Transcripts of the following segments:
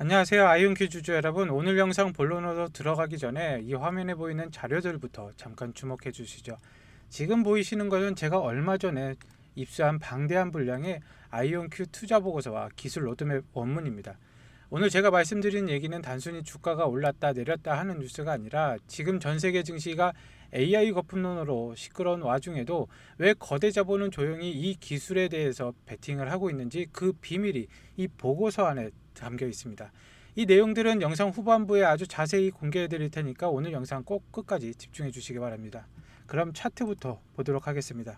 안녕하세요. 아이온큐 주주 여러분. 오늘 영상 본론으로 들어가기 전에 이 화면에 보이는 자료들부터 잠깐 주목해 주시죠. 지금 보이시는 것은 제가 얼마 전에 입수한 방대한 분량의 아이온큐 투자 보고서와 기술 로드맵 원문입니다. 오늘 제가 말씀드린 얘기는 단순히 주가가 올랐다 내렸다 하는 뉴스가 아니라 지금 전 세계 증시가 AI 거품론으로 시끄러운 와중에도 왜 거대 자본은 조용히 이 기술에 대해서 베팅을 하고 있는지 그 비밀이 이 보고서 안에 담겨 있습니다. 이 내용들은 영상 후반부에 아주 자세히 공개해 드릴 테니까 오늘 영상 꼭 끝까지 집중해 주시기 바랍니다. 그럼 차트부터 보도록 하겠습니다.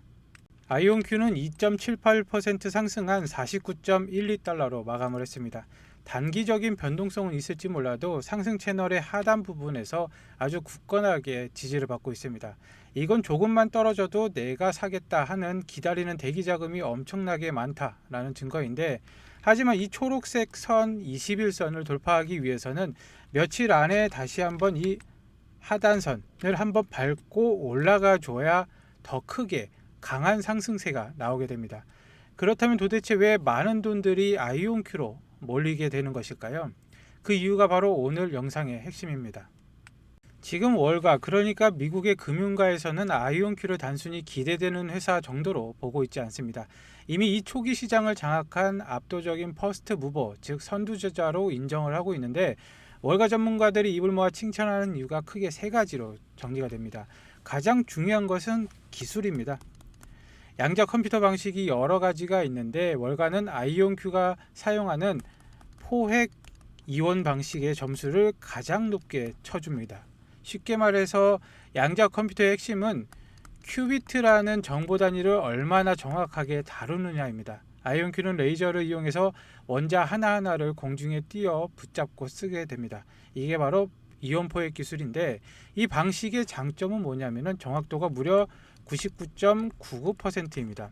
아이온큐는 2.78% 상승한 49.12달러로 마감을 했습니다. 단기적인 변동성은 있을지 몰라도 상승 채널의 하단 부분에서 아주 굳건하게 지지를 받고 있습니다. 이건 조금만 떨어져도 내가 사겠다 하는 기다리는 대기 자금이 엄청나게 많다라는 증거인데, 하지만 이 초록색 선 21선을 돌파하기 위해서는 며칠 안에 다시 한번 이 하단선을 한번 밟고 올라가 줘야 더 크게 강한 상승세가 나오게 됩니다. 그렇다면 도대체 왜 많은 돈들이 아이온큐로 몰리게 되는 것일까요? 그 이유가 바로 오늘 영상의 핵심입니다. 지금 월가, 그러니까 미국의 금융가에서는 아이온큐를 단순히 기대되는 회사 정도로 보고 있지 않습니다. 이미 이 초기 시장을 장악한 압도적인 퍼스트 무버, 즉 선두주자로 인정을 하고 있는데, 월가 전문가들이 입을 모아 칭찬하는 이유가 크게 세 가지로 정리가 됩니다. 가장 중요한 것은 기술입니다. 양자 컴퓨터 방식이 여러 가지가 있는데 월가는 아이온큐가 사용하는 포획 이원 방식의 점수를 가장 높게 쳐줍니다. 쉽게 말해서 양자 컴퓨터의 핵심은 큐비트라는 정보 단위를 얼마나 정확하게 다루느냐입니다. 아이온큐는 레이저를 이용해서 원자 하나하나를 공중에 띄어 붙잡고 쓰게 됩니다. 이게 바로 이온 포획 기술인데, 이 방식의 장점은 뭐냐면은 정확도가 무려 99.99%입니다.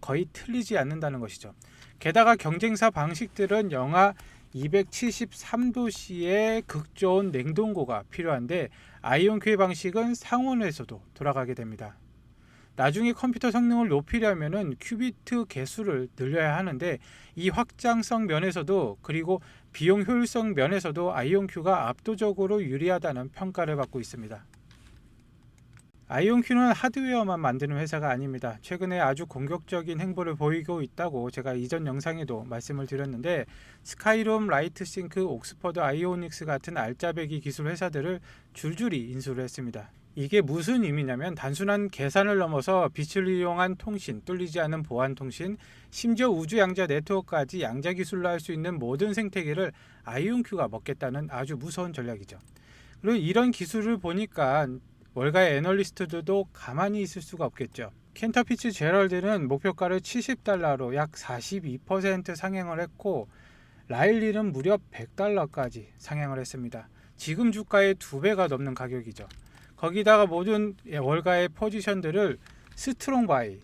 거의 틀리지 않는다는 것이죠. 게다가 경쟁사 방식들은 영하 273도씨의 극저온 냉동고가 필요한데 아이온큐의 방식은 상온에서도 돌아가게 됩니다. 나중에 컴퓨터 성능을 높이려면 큐비트 개수를 늘려야 하는데, 이 확장성 면에서도 그리고 비용 효율성 면에서도 아이온큐가 압도적으로 유리하다는 평가를 받고 있습니다. 아이온큐는 하드웨어만 만드는 회사가 아닙니다. 최근에 아주 공격적인 행보를 보이고 있다고 제가 이전 영상에도 말씀을 드렸는데, 스카이룸, 라이트싱크, 옥스퍼드 아이오닉스 같은 알짜배기 기술 회사들을 줄줄이 인수를 했습니다. 이게 무슨 의미냐면 단순한 계산을 넘어서 빛을 이용한 통신, 뚫리지 않은 보안 통신, 심지어 우주 양자 네트워크까지 양자 기술로 할 수 있는 모든 생태계를 아이온큐가 먹겠다는 아주 무서운 전략이죠. 그리고 이런 기술을 보니까 월가의 애널리스트들도 가만히 있을 수가 없겠죠. 켄터피츠 제럴드는 목표가를 70달러로 약 42% 상향을 했고, 라일리는 무려 100달러까지 상향을 했습니다. 지금 주가의 2배가 넘는 가격이죠. 거기다가 모든 월가의 포지션들을 스트롱 바이,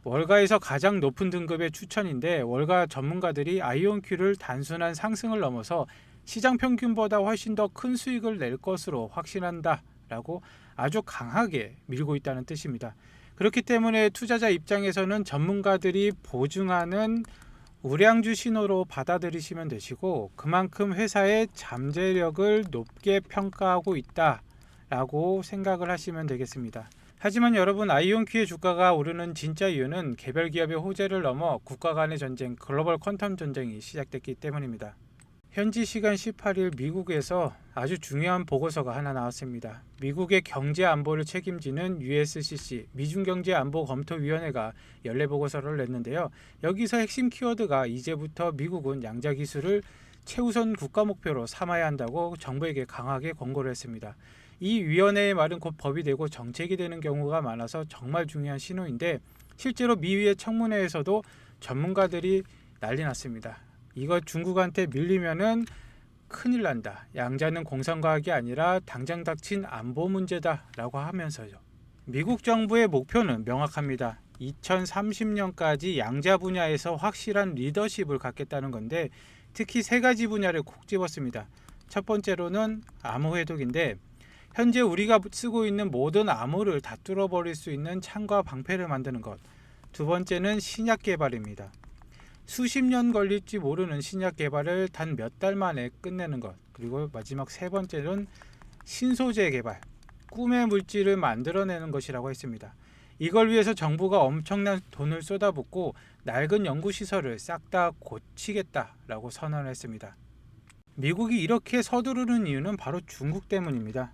월가에서 가장 높은 등급의 추천인데, 월가 전문가들이 아이온큐를 단순한 상승을 넘어서 시장 평균보다 훨씬 더 큰 수익을 낼 것으로 확신한다 라고 아주 강하게 밀고 있다는 뜻입니다. 그렇기 때문에 투자자 입장에서는 전문가들이 보증하는 우량주 신호로 받아들이시면 되시고, 그만큼 회사의 잠재력을 높게 평가하고 있다 라고 생각을 하시면 되겠습니다. 하지만 여러분, 아이온큐의 주가가 오르는 진짜 이유는 개별 기업의 호재를 넘어 국가 간의 전쟁, 글로벌 퀀텀 전쟁이 시작됐기 때문입니다. 현지 시간 18일 미국에서 아주 중요한 보고서가 하나 나왔습니다. 미국의 경제 안보를 책임지는 USCC, 미중경제안보검토위원회가 연례 보고서를 냈는데요. 여기서 핵심 키워드가 이제부터 미국은 양자 기술을 최우선 국가 목표로 삼아야 한다고 정부에게 강하게 권고를 했습니다. 이 위원회의 말은 곧 법이 되고 정책이 되는 경우가 많아서 정말 중요한 신호인데, 실제로 미위의 청문회에서도 전문가들이 난리 났습니다. 이거 중국한테 밀리면은 큰일 난다. 양자는 공상과학이 아니라 당장 닥친 안보 문제다 라고 하면서요. 미국 정부의 목표는 명확합니다. 2030년까지 양자 분야에서 확실한 리더십을 갖겠다는 건데, 특히 세 가지 분야를 콕 집었습니다. 첫 번째로는 암호 해독인데, 현재 우리가 쓰고 있는 모든 암호를 다 뚫어버릴 수 있는 창과 방패를 만드는 것. 두 번째는 신약 개발입니다. 수십 년 걸릴지 모르는 신약 개발을 단 몇 달 만에 끝내는 것, 그리고 마지막 세 번째는 신소재 개발, 꿈의 물질을 만들어내는 것이라고 했습니다. 이걸 위해서 정부가 엄청난 돈을 쏟아붓고 낡은 연구시설을 싹 다 고치겠다라고 선언을 했습니다. 미국이 이렇게 서두르는 이유는 바로 중국 때문입니다.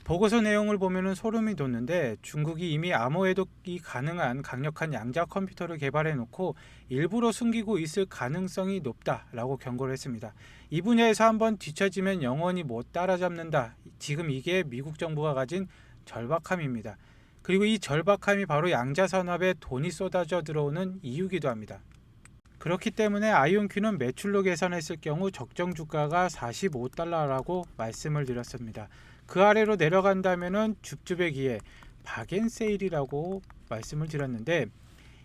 보고서 내용을 보면 소름이 돋는데, 중국이 이미 암호 해독이 가능한 강력한 양자 컴퓨터를 개발해 놓고 일부러 숨기고 있을 가능성이 높다라고 경고를 했습니다. 이 분야에서 한번 뒤처지면 영원히 못 따라잡는다. 지금 이게 미국 정부가 가진 절박함입니다. 그리고 이 절박함이 바로 양자 산업에 돈이 쏟아져 들어오는 이유기도 합니다. 그렇기 때문에 아이온큐는 매출로 계산했을 경우 적정 주가가 $45라고 말씀을 드렸습니다. 그 아래로 내려간다면은 줍줍의 기회, 박앤세일이라고 말씀을 드렸는데,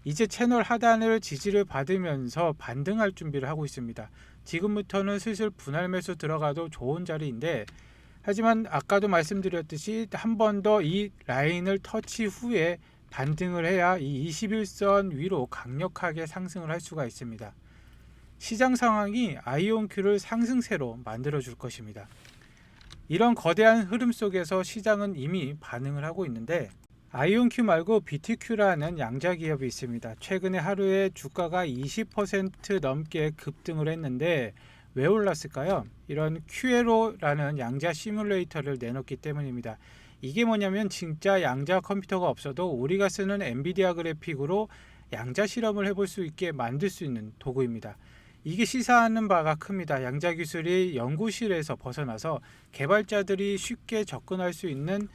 이제 채널 하단을 지지를 받으면서 반등할 준비를 하고 있습니다. 지금부터는 슬슬 분할 매수 들어가도 좋은 자리인데, 하지만 아까도 말씀드렸듯이 한 번 더 이 라인을 터치 후에 반등을 해야 이 21선 위로 강력하게 상승을 할 수가 있습니다. 시장 상황이 아이온큐를 상승세로 만들어 줄 것입니다. 이런 거대한 흐름 속에서 시장은 이미 반응을 하고 있는데, 아이온큐 말고 BTQ라는 양자 기업이 있습니다. 최근에 하루에 주가가 20% 넘게 급등을 했는데 왜 올랐을까요? 이런 큐에로라는 양자 시뮬레이터를 내놓기 때문입니다. 이게 뭐냐면 진짜 양자 컴퓨터가 없어도 우리가 쓰는 엔비디아 그래픽으로 양자 실험을 해볼 수 있게 만들 수 있는 도구입니다. 이게 시사하는 바가 큽니다. 양자 기술이 연구실에서 벗어나서 개발자들이 쉽게 접근할 수 있는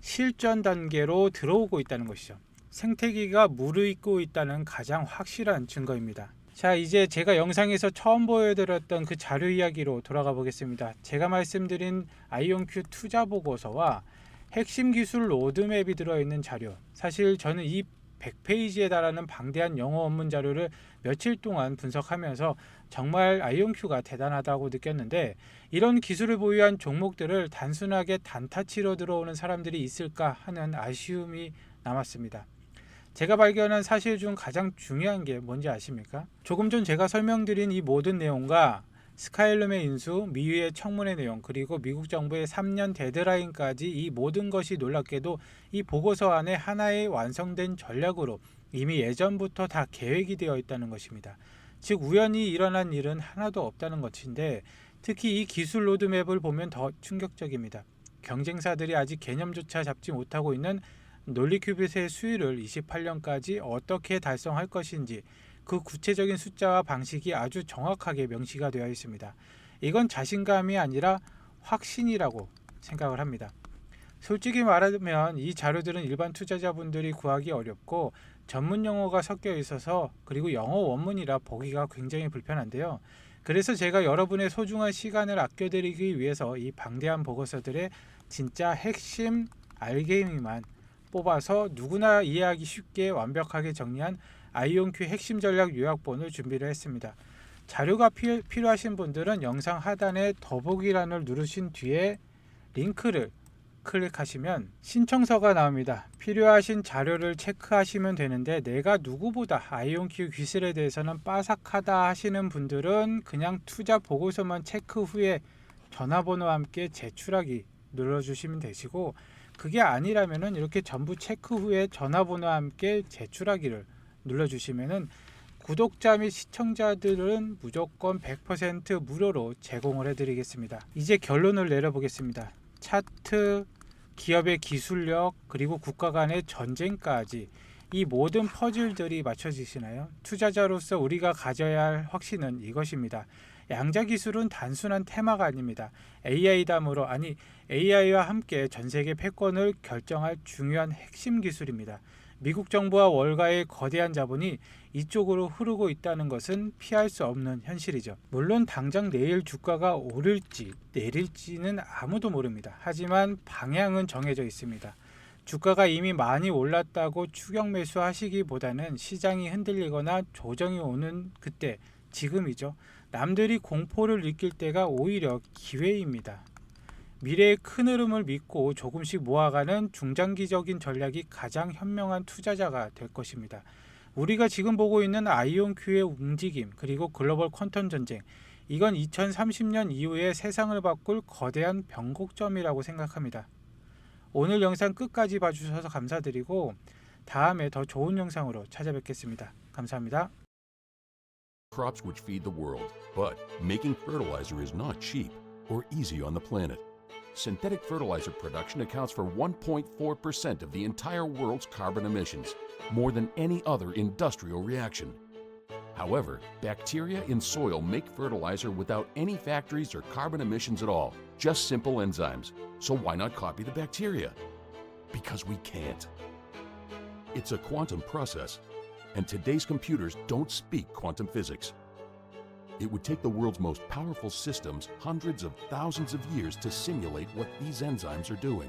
실전 단계로 들어오고 있다는 것이죠. 생태계가 무르익고 있다는 가장 확실한 증거입니다. 자, 이제 제가 영상에서 처음 보여드렸던 그 자료 이야기로 돌아가 보겠습니다. 제가 말씀드린 아이온큐 투자 보고서와 핵심 기술 로드맵이 들어있는 자료, 사실 저는 이 100페이지에 달하는 방대한 영어 원문 자료를 며칠 동안 분석하면서 정말 아이온큐가 대단하다고 느꼈는데, 이런 기술을 보유한 종목들을 단순하게 단타치로 들어오는 사람들이 있을까 하는 아쉬움이 남았습니다. 제가 발견한 사실 중 가장 중요한 게 뭔지 아십니까? 조금 전 제가 설명드린 이 모든 내용과 스카이룸의 인수, 미유의 청문회 내용, 그리고 미국 정부의 3년 데드라인까지 이 모든 것이 놀랍게도 이 보고서 안에 하나의 완성된 전략으로 이미 예전부터 다 계획이 되어 있다는 것입니다. 즉 우연히 일어난 일은 하나도 없다는 것인데, 특히 이 기술 로드맵을 보면 더 충격적입니다. 경쟁사들이 아직 개념조차 잡지 못하고 있는 논리큐빗의 수율을 28년까지 어떻게 달성할 것인지, 그 구체적인 숫자와 방식이 아주 정확하게 명시가 되어 있습니다. 이건 자신감이 아니라 확신이라고 생각을 합니다. 솔직히 말하면 이 자료들은 일반 투자자분들이 구하기 어렵고 전문 용어가 섞여 있어서, 그리고 영어 원문이라 보기가 굉장히 불편한데요. 그래서 제가 여러분의 소중한 시간을 아껴드리기 위해서 이 방대한 보고서들의 진짜 핵심 알갱이만 뽑아서 누구나 이해하기 쉽게 완벽하게 정리한 아이온큐 핵심 전략 요약본을 준비를 했습니다. 자료가 필요하신 분들은 영상 하단에 더보기란을 누르신 뒤에 링크를 클릭하시면 신청서가 나옵니다. 필요하신 자료를 체크하시면 되는데, 내가 누구보다 아이온큐 기술에 대해서는 빠삭하다 하시는 분들은 그냥 투자 보고서만 체크 후에 전화번호와 함께 제출하기 눌러주시면 되시고, 그게 아니라면은 이렇게 전부 체크 후에 전화번호와 함께 제출하기를 눌러주시면은 구독자 및 시청자들은 무조건 100% 무료로 제공을 해드리겠습니다. 이제 결론을 내려보겠습니다. 차트, 기업의 기술력, 그리고 국가 간의 전쟁까지 이 모든 퍼즐들이 맞춰지시나요? 투자자로서 우리가 가져야 할 확신은 이것입니다. 양자 기술은 단순한 테마가 아닙니다. AI와 함께 전 세계 패권을 결정할 중요한 핵심 기술입니다. 미국 정부와 월가의 거대한 자본이 이쪽으로 흐르고 있다는 것은 피할 수 없는 현실이죠. 물론 당장 내일 주가가 오를지 내릴지는 아무도 모릅니다. 하지만 방향은 정해져 있습니다. 주가가 이미 많이 올랐다고 추격 매수하시기보다는 시장이 흔들리거나 조정이 오는 그때, 지금이죠. 남들이 공포를 느낄 때가 오히려 기회입니다. 미래의 큰 흐름을 믿고 조금씩 모아가는 중장기적인 전략이 가장 현명한 투자자가 될 것입니다. 우리가 지금 보고 있는 아이온큐의 움직임 그리고 글로벌 퀀텀 전쟁, 이건 2030년 이후에 세상을 바꿀 거대한 변곡점이라고 생각합니다. 오늘 영상 끝까지 봐주셔서 감사드리고 다음에 더 좋은 영상으로 찾아뵙겠습니다. 감사합니다. Crops which feed the world, but making fertilizer is not cheap or easy on the planet. Synthetic fertilizer production accounts for 1.4% of the entire world's carbon emissions, more than any other industrial reaction. However, bacteria in soil make fertilizer without any factories or carbon emissions at all, just simple enzymes. So why not copy the bacteria? Because we can't. It's a quantum process, and today's computers don't speak quantum physics. It would take the world's most powerful systems hundreds of thousands of years to simulate what these enzymes are doing.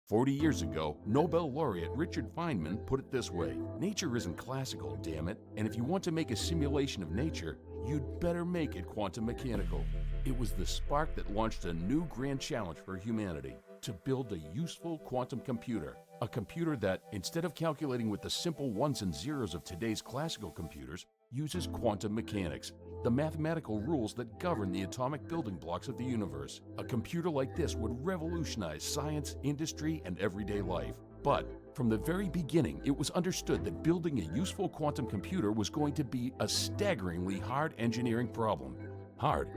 40 years ago, Nobel laureate Richard Feynman put it this way: nature isn't classical, damn it, and if you want to make a simulation of nature, you'd better make it quantum mechanical. It was the spark that launched a new grand challenge for humanity: to build a useful quantum computer. A computer that, instead of calculating with the simple ones and zeros of today's classical computers, uses quantum mechanics, the mathematical rules that govern the atomic building blocks of the universe. A computer like this would revolutionize science, industry, and everyday life. But from the very beginning, it was understood that building a useful quantum computer was going to be a staggeringly hard engineering problem. Hard,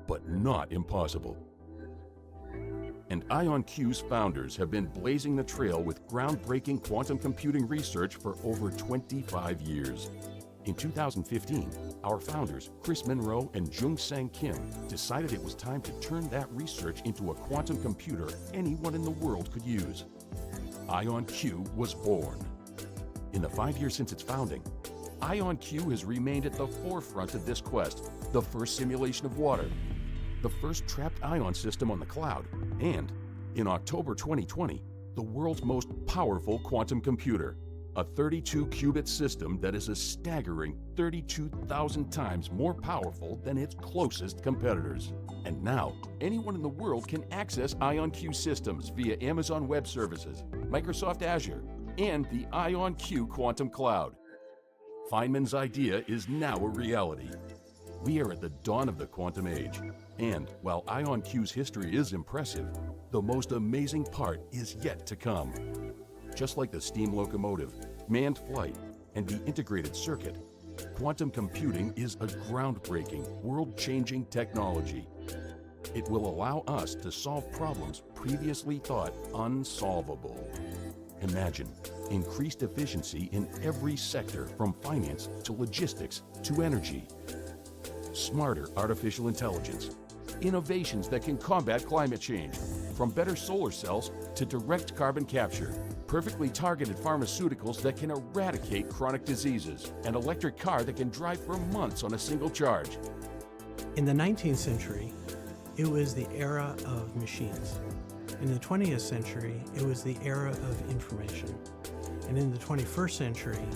but not impossible. And IonQ's founders have been blazing the trail with groundbreaking quantum computing research for over 25 years. In 2015, our founders, Chris Monroe and Jungsang Kim, decided it was time to turn that research into a quantum computer anyone in the world could use. IonQ was born. In the 5 years since its founding, IonQ has remained at the forefront of this quest: the first simulation of water, the first trapped ion system on the cloud, and, in October 2020, the world's most powerful quantum computer, a 32-qubit system that is a staggering 32,000 times more powerful than its closest competitors. And now, anyone in the world can access IonQ systems via Amazon Web Services, Microsoft Azure, and the IonQ Quantum Cloud. Feynman's idea is now a reality. We are at the dawn of the quantum age, and while IonQ's history is impressive, the most amazing part is yet to come. Just like the steam locomotive, manned flight, and the integrated circuit, quantum computing is a groundbreaking, world-changing technology. It will allow us to solve problems previously thought unsolvable. Imagine increased efficiency in every sector, from finance to logistics to energy. Smarter artificial intelligence, innovations that can combat climate change, from better solar cells to direct carbon capture, perfectly targeted pharmaceuticals that can eradicate chronic diseases, an electric car that can drive for months on a single charge. In the 19th century, it was the era of machines. In the 20th century, it was the era of information. And in the 21st century,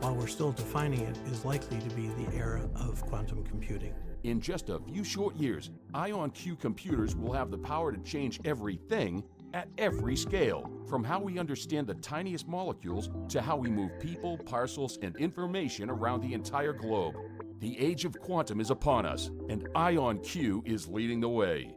while we're still defining it, is likely to be the era of quantum computing. In just a few short years, IonQ computers will have the power to change everything at every scale, from how we understand the tiniest molecules to how we move people, parcels, and information around the entire globe. The age of quantum is upon us, and IonQ is leading the way.